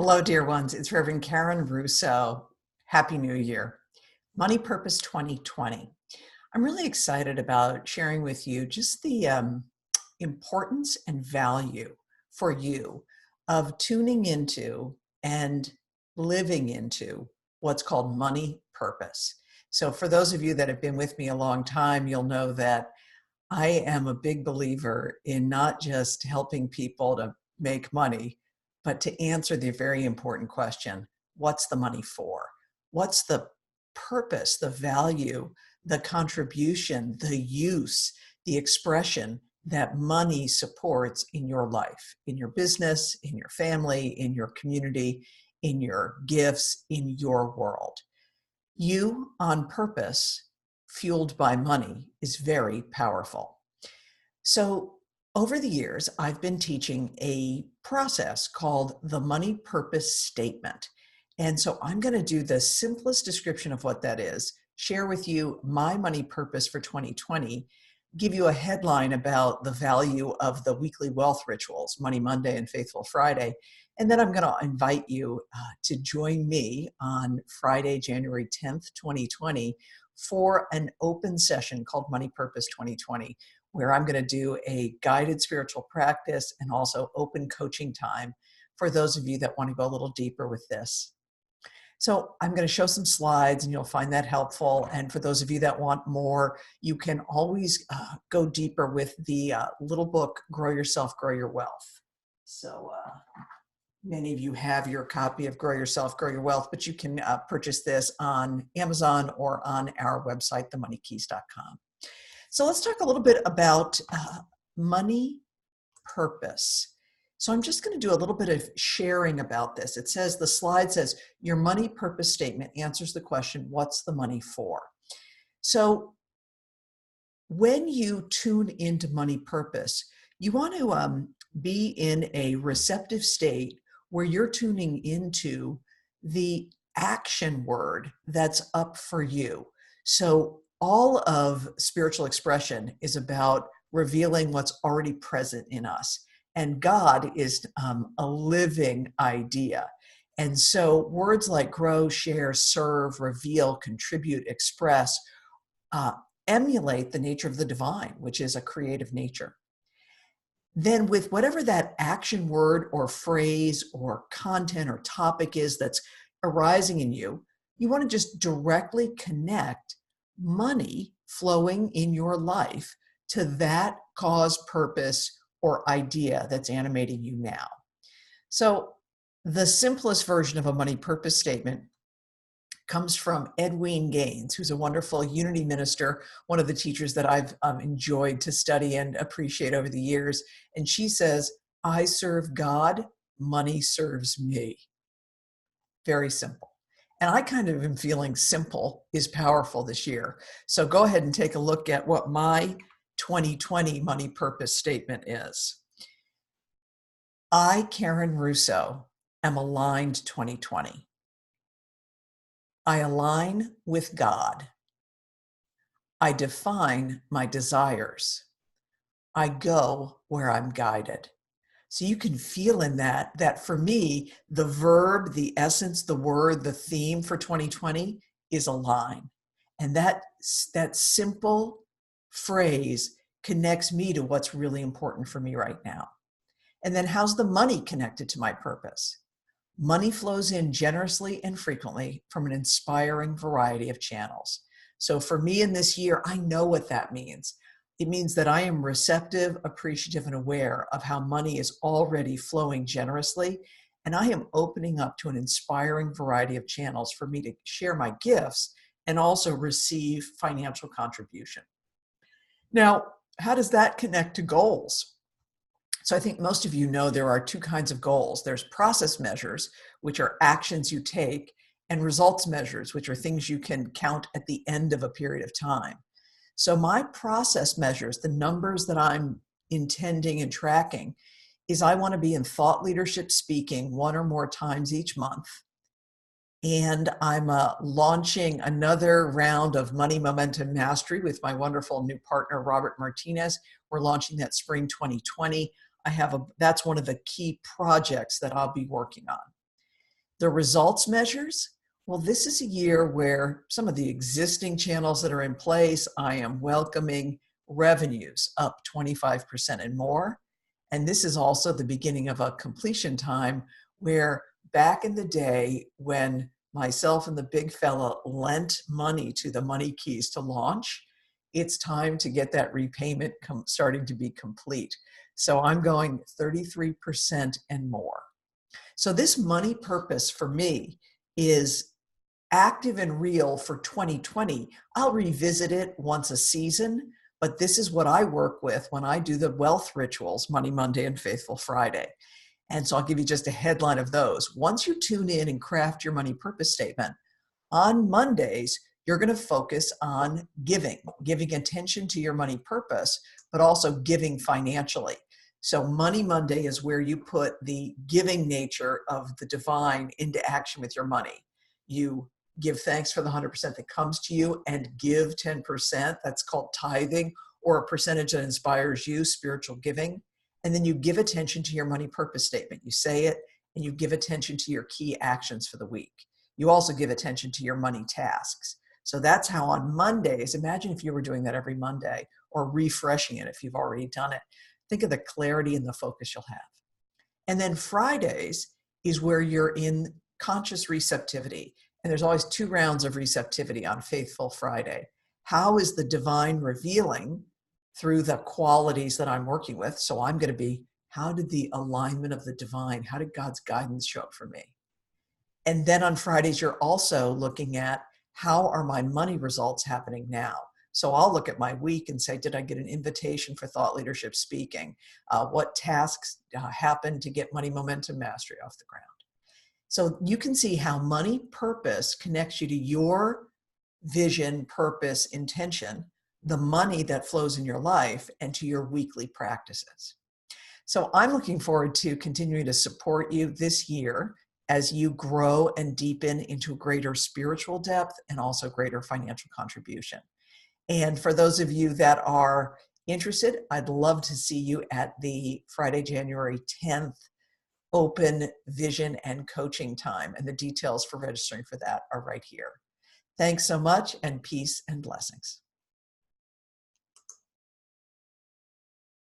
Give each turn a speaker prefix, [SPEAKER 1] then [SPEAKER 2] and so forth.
[SPEAKER 1] Hello, dear ones. It's Reverend Karen Russo. Happy New Year. Money Purpose 2020. I'm really excited about sharing with you just the importance and value for you of tuning into and living into what's called money purpose. So for those of you that have been with me a long time, you'll know that I am a big believer in not just helping people to make money, but to answer the very important question, what's the money for? What's the purpose, the value, the contribution, the use, the expression that money supports in your life, in your business, in your family, in your community, in your gifts, in your world? You on purpose, fueled by money, is very powerful. So over the years, I've been teaching a process called the money purpose statement. And so I'm going to do the simplest description of what that is, share with you my money purpose for 2020, give you a headline about the value of the weekly wealth rituals, Money Monday and Faithful Friday. And then I'm going to invite you to join me on Friday, January 10th, 2020, for an open session called Money Purpose 2020, where I'm going to do a guided spiritual practice and also open coaching time for those of you that want to go a little deeper with this. So I'm going to show some slides and you'll find that helpful. And for those of you that want more, you can always go deeper with the little book, Grow Yourself, Grow Your Wealth. So many of you have your copy of Grow Yourself, Grow Your Wealth, but you can purchase this on Amazon or on our website, themoneykeys.com. So let's talk a little bit about money purpose. So I'm just going to do a little bit of sharing about this. It says, the slide says, your money purpose statement answers the question, what's the money for? So when you tune into money purpose, you want to be in a receptive state where you're tuning into the action word that's up for you. So all of spiritual expression is about revealing what's already present in us. And God is a living idea. And so words like grow, share, serve, reveal, contribute, express, emulate the nature of the divine, which is a creative nature. Then with whatever that action word or phrase or content or topic is that's arising in you, you want to just directly connect money flowing in your life to that cause, purpose, or idea that's animating you now. So the simplest version of a money purpose statement comes from Edwene Gaines, who's a wonderful Unity minister, one of the teachers that I've enjoyed to study and appreciate over the years. And she says, I serve God, money serves me. Very simple. And I kind of am feeling simple is powerful this year. So go ahead and take a look at what my 2020 money purpose statement is. I, Karen Russo, am aligned 2020. I align with God. I define my desires. I go where I'm guided. So you can feel in that for me, the verb, the essence, the word, the theme for 2020 is align. And that simple phrase connects me to what's really important for me right now. And then how's the money connected to my purpose? Money flows in generously and frequently from an inspiring variety of channels. So for me in this year, I know what that means. It means that I am receptive, appreciative, and aware of how money is already flowing generously. And I am opening up to an inspiring variety of channels for me to share my gifts and also receive financial contribution. Now, how does that connect to goals? So I think most of you know there are two kinds of goals. There's process measures, which are actions you take, and results measures, which are things you can count at the end of a period of time. So my process measures, the numbers that I'm intending and tracking, is I want to be in thought leadership speaking one or more times each month. And I'm launching another round of Money Momentum Mastery with my wonderful new partner, Robert Martinez. We're launching that spring 2020. That's one of the key projects that I'll be working on. The results measures, well, this is a year where some of the existing channels that are in place, I am welcoming revenues up 25% and more. And this is also the beginning of a completion time where back in the day when myself and the big fella lent money to the money keys to launch, it's time to get that repayment starting to be complete. So I'm going 33% and more. So this money purpose for me is active and real for 2020. I'll revisit it once a season, but this is what I work with when I do the wealth rituals, Money Monday and Faithful Friday. And so I'll give you just a headline of those. Once you tune in and craft your money purpose statement, on Mondays, you're going to focus on giving attention to your money purpose, but also giving financially. So Money Monday is where you put the giving nature of the divine into action with your money. You give thanks for the 100% that comes to you and give 10%. That's called tithing, or a percentage that inspires you, spiritual giving. And then you give attention to your money purpose statement. You say it and you give attention to your key actions for the week. You also give attention to your money tasks. So that's how on Mondays, imagine if you were doing that every Monday or refreshing it if you've already done it. Think of the clarity and the focus you'll have. And then Fridays is where you're in conscious receptivity. And there's always 2 rounds of receptivity on Faithful Friday. How is the divine revealing through the qualities that I'm working with? So I'm going to be, how did the alignment of the divine, how did God's guidance show up for me? And then on Fridays, you're also looking at, how are my money results happening now? So I'll look at my week and say, did I get an invitation for thought leadership speaking? What tasks happened to get Money Momentum Mastery off the ground? So you can see how money purpose connects you to your vision, purpose, intention, the money that flows in your life, and to your weekly practices. So I'm looking forward to continuing to support you this year as you grow and deepen into greater spiritual depth and also greater financial contribution. And for those of you that are interested, I'd love to see you at the Friday, January 10th open vision and coaching time. And the details for registering for that are right here. Thanks so much, and peace and blessings.